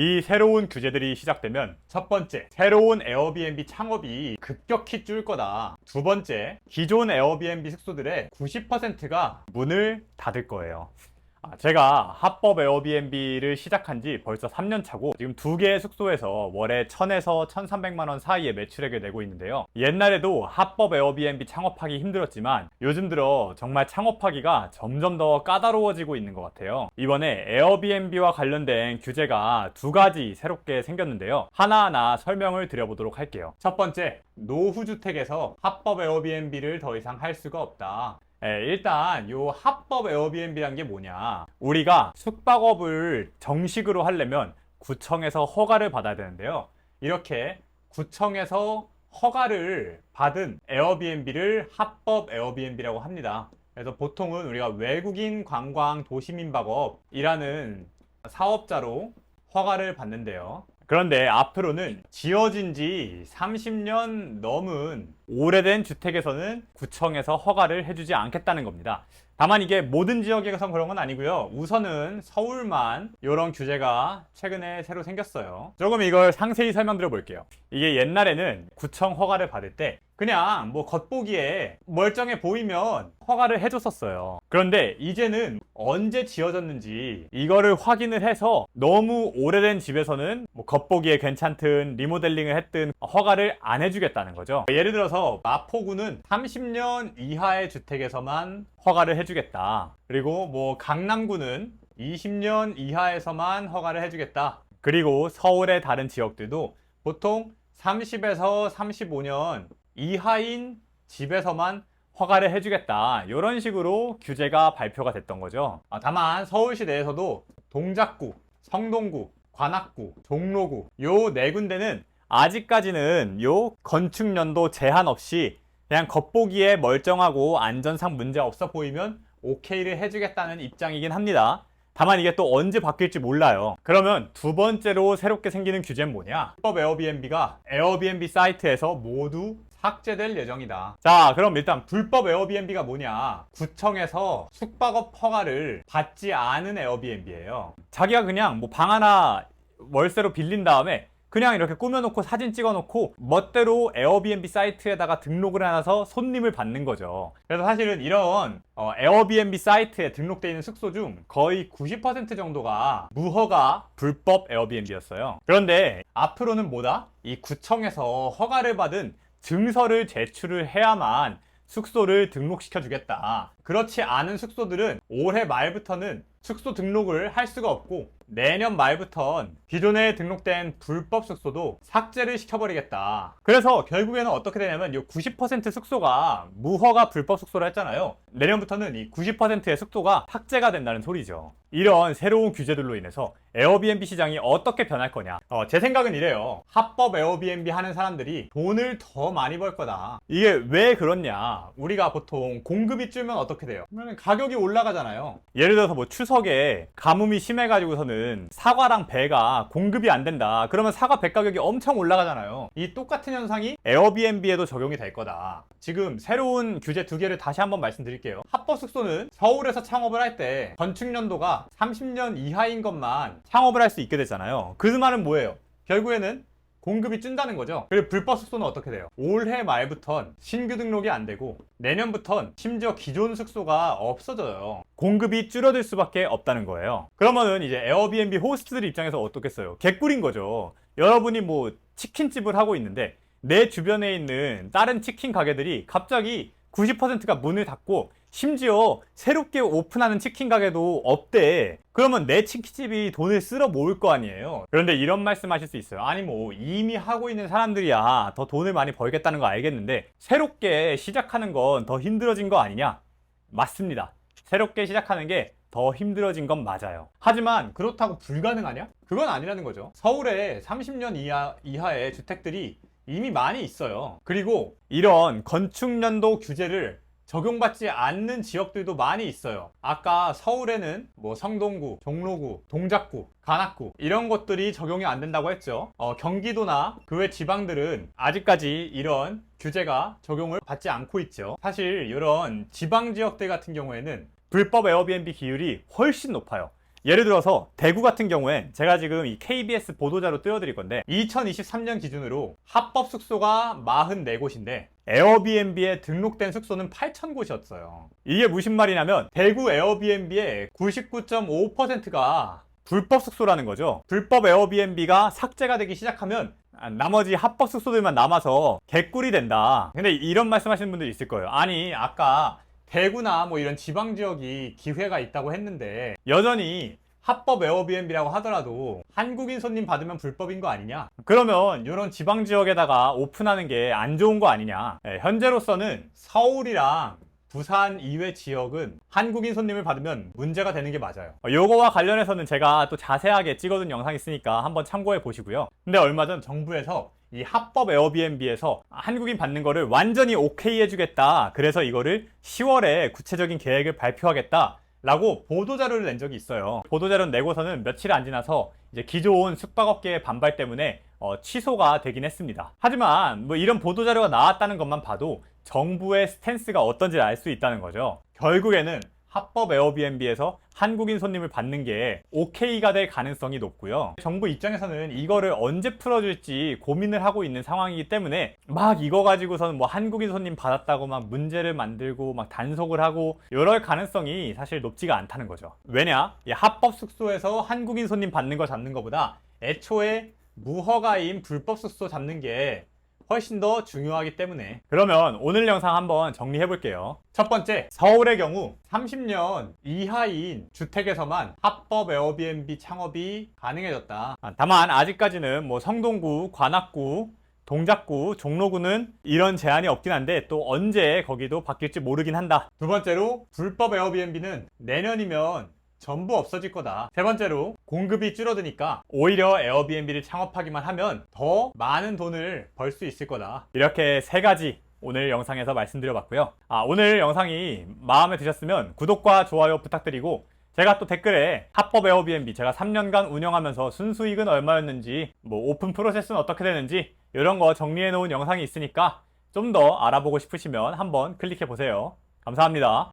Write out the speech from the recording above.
이 새로운 규제들이 시작되면 첫 번째, 새로운 에어비앤비 창업이 급격히 줄 거다. 두 번째, 기존 에어비앤비 숙소들의 90%가 문을 닫을 거예요. 제가 합법 에어비앤비를 시작한 지 벌써 3년 차고 지금 2개의 숙소에서 월에 1000에서 1300만 원 사이의 매출액을 내고 있는데요. 옛날에도 합법 에어비앤비 창업하기 힘들었지만 요즘 들어 정말 창업하기가 점점 더 까다로워지고 있는 것 같아요. 이번에 에어비앤비와 관련된 규제가 2가지 새롭게 생겼는데요. 하나하나 설명을 드려보도록 할게요. 첫 번째, 노후주택에서 합법 에어비앤비를 더 이상 할 수가 없다. 일단 요 합법 에어비앤비란 게 뭐냐, 우리가 숙박업을 정식으로 하려면 구청에서 허가를 받아야 되는데요. 이렇게 구청에서 허가를 받은 에어비앤비를 합법 에어비앤비라고 합니다. 그래서 보통은 우리가 외국인 관광 도시민박업이라는 사업자로 허가를 받는데요. 그런데 앞으로는 지어진 지 30년 넘은 오래된 주택에서는 구청에서 허가를 해주지 않겠다는 겁니다. 다만 이게 모든 지역에서 그런 건 아니고요. 우선은 서울만 이런 규제가 최근에 새로 생겼어요. 조금 이걸 상세히 설명드려 볼게요. 이게 옛날에는 구청 허가를 받을 때 그냥 뭐 겉보기에 멀쩡해 보이면 허가를 해줬었어요. 그런데 이제는 언제 지어졌는지 이거를 확인을 해서 너무 오래된 집에서는 뭐 겉보기에 괜찮든 리모델링을 했든 허가를 안 해주겠다는 거죠. 예를 들어서 마포구는 30년 이하의 주택에서만 허가를 해주겠다. 그리고 뭐 강남구는 20년 이하에서만 허가를 해주겠다. 그리고 서울의 다른 지역들도 보통 30에서 35년 이하인 집에서만 허가를 해주겠다. 이런 식으로 규제가 발표가 됐던 거죠. 다만 서울시 내에서도 동작구, 성동구, 관악구, 종로구 요 4군데는 아직까지는 요 건축연도 제한 없이 그냥 겉보기에 멀쩡하고 안전상 문제 없어 보이면 오케이를 해주겠다는 입장이긴 합니다. 다만 이게 또 언제 바뀔지 몰라요. 그러면 두 번째로 새롭게 생기는 규제는 뭐냐? 합법 에어비앤비가 에어비앤비 사이트에서 모두 삭제될 예정이다. 자, 그럼 일단 불법 에어비앤비가 뭐냐? 구청에서 숙박업 허가를 받지 않은 에어비앤비예요. 자기가 그냥 뭐 방 하나 월세로 빌린 다음에 그냥 이렇게 꾸며놓고 사진 찍어놓고 멋대로 에어비앤비 사이트에다가 등록을 해놔서 손님을 받는 거죠. 그래서 사실은 이런 에어비앤비 사이트에 등록되어 있는 숙소 중 거의 90% 정도가 무허가 불법 에어비앤비였어요. 그런데 앞으로는 뭐다? 이 구청에서 허가를 받은 증서를 제출을 해야만 숙소를 등록시켜 주겠다. 그렇지 않은 숙소들은 올해 말부터는 숙소 등록을 할 수가 없고 내년 말부턴 기존에 등록된 불법 숙소도 삭제를 시켜버리겠다. 그래서 결국에는 어떻게 되냐면 이 90% 숙소가 무허가 불법 숙소를 했잖아요. 내년부터는 이 90%의 숙소가 삭제가 된다는 소리죠. 이런 새로운 규제들로 인해서 에어비앤비 시장이 어떻게 변할 거냐. 제 생각은 이래요. 합법 에어비앤비 하는 사람들이 돈을 더 많이 벌 거다. 이게 왜 그렇냐. 우리가 보통 공급이 줄면 어떻게 돼요? 그러면 가격이 올라가잖아요. 예를 들어서 뭐 추석에 가뭄이 심해가지고서는 사과랑 배가 공급이 안 된다. 그러면 사과 배 가격이 엄청 올라가잖아요. 이 똑같은 현상이 에어비앤비에도 적용이 될 거다. 지금 새로운 규제 2개를 다시 한번 말씀드릴게요. 합법 숙소는 서울에서 창업을 할 때 건축연도가 30년 이하인 것만 창업을 할 수 있게 되잖아요. 그 말은 뭐예요? 결국에는 공급이 준다는 거죠. 그리고 불법 숙소는 어떻게 돼요? 올해 말부턴 신규 등록이 안 되고 내년부턴 심지어 기존 숙소가 없어져요. 공급이 줄어들 수밖에 없다는 거예요. 그러면은 이제 에어비앤비 호스트들 입장에서 어떻겠어요? 개꿀인 거죠. 여러분이 뭐 치킨집을 하고 있는데 내 주변에 있는 다른 치킨 가게들이 갑자기 90%가 문을 닫고 심지어 새롭게 오픈하는 치킨 가게도 없대. 그러면 내 치킨집이 돈을 쓸어 모을 거 아니에요. 그런데 이런 말씀 하실 수 있어요. 아니 뭐 이미 하고 있는 사람들이야 더 돈을 많이 벌겠다는 거 알겠는데 새롭게 시작하는 건 더 힘들어진 거 아니냐? 맞습니다. 새롭게 시작하는 게 더 힘들어진 건 맞아요. 하지만 그렇다고 불가능하냐? 그건 아니라는 거죠. 서울에 30년 이하의 주택들이 이미 많이 있어요. 그리고 이런 건축연도 규제를 적용받지 않는 지역들도 많이 있어요. 아까 서울에는 뭐 성동구, 종로구, 동작구, 관악구 이런 것들이 적용이 안 된다고 했죠. 경기도나 그 외 지방들은 아직까지 이런 규제가 적용을 받지 않고 있죠. 사실 이런 지방 지역들 같은 경우에는 불법 에어비앤비 기율이 훨씬 높아요. 예를 들어서 대구 같은 경우엔 제가 지금 이 KBS 보도자료 띄워드릴 건데 2023년 기준으로 합법 숙소가 44곳인데 에어비앤비에 등록된 숙소는 8,000곳이었어요. 이게 무슨 말이냐면 대구 에어비앤비의 99.5%가 불법 숙소라는 거죠. 불법 에어비앤비가 삭제가 되기 시작하면 나머지 합법 숙소들만 남아서 개꿀이 된다. 근데 이런 말씀하시는 분들이 있을 거예요. 아니 아까 대구나 뭐 이런 지방 지역이 기회가 있다고 했는데 여전히 합법 에어비앤비라고 하더라도 한국인 손님 받으면 불법인 거 아니냐? 그러면 이런 지방 지역에다가 오픈하는 게 안 좋은 거 아니냐? 현재로서는 서울이랑 부산 이외 지역은 한국인 손님을 받으면 문제가 되는 게 맞아요. 요거와 관련해서는 제가 또 자세하게 찍어둔 영상이 있으니까 한번 참고해 보시고요. 근데 얼마 전 정부에서 이 합법 에어비앤비에서 한국인 받는 거를 완전히 오케이 해주겠다. 그래서 이거를 10월에 구체적인 계획을 발표하겠다. 라고 보도자료를 낸 적이 있어요. 보도자료를 내고서는 며칠 안 지나서 이제 기존 숙박업계의 반발 때문에 취소가 되긴 했습니다. 하지만 뭐 이런 보도자료가 나왔다는 것만 봐도 정부의 스탠스가 어떤지 알 수 있다는 거죠. 결국에는 합법 에어비앤비에서 한국인 손님을 받는 게 오케이가 될 가능성이 높고요. 정부 입장에서는 이거를 언제 풀어줄지 고민을 하고 있는 상황이기 때문에 막 이거 가지고서는 뭐 한국인 손님 받았다고 막 문제를 만들고 막 단속을 하고 이럴 가능성이 사실 높지가 않다는 거죠. 왜냐? 이 합법 숙소에서 한국인 손님 받는 거 잡는 것보다 애초에 무허가인 불법 숙소 잡는 게 훨씬 더 중요하기 때문에. 그러면 오늘 영상 한번 정리해 볼게요. 첫 번째, 서울의 경우 30년 이하인 주택에서만 합법 에어비앤비 창업이 가능해졌다. 다만 아직까지는 뭐 성동구, 관악구, 동작구, 종로구는 이런 제한이 없긴 한데 또 언제 거기도 바뀔지 모르긴 한다. 두 번째로, 불법 에어비앤비는 내년이면 전부 없어질 거다. 세 번째로, 공급이 줄어드니까 오히려 에어비앤비를 창업하기만 하면 더 많은 돈을 벌 수 있을 거다. 이렇게 세 가지 오늘 영상에서 말씀드려봤고요. 오늘 영상이 마음에 드셨으면 구독과 좋아요 부탁드리고, 제가 또 댓글에 합법 에어비앤비 제가 3년간 운영하면서 순수익은 얼마였는지, 뭐 오픈 프로세스는 어떻게 되는지 이런 거 정리해 놓은 영상이 있으니까 좀 더 알아보고 싶으시면 한번 클릭해 보세요. 감사합니다.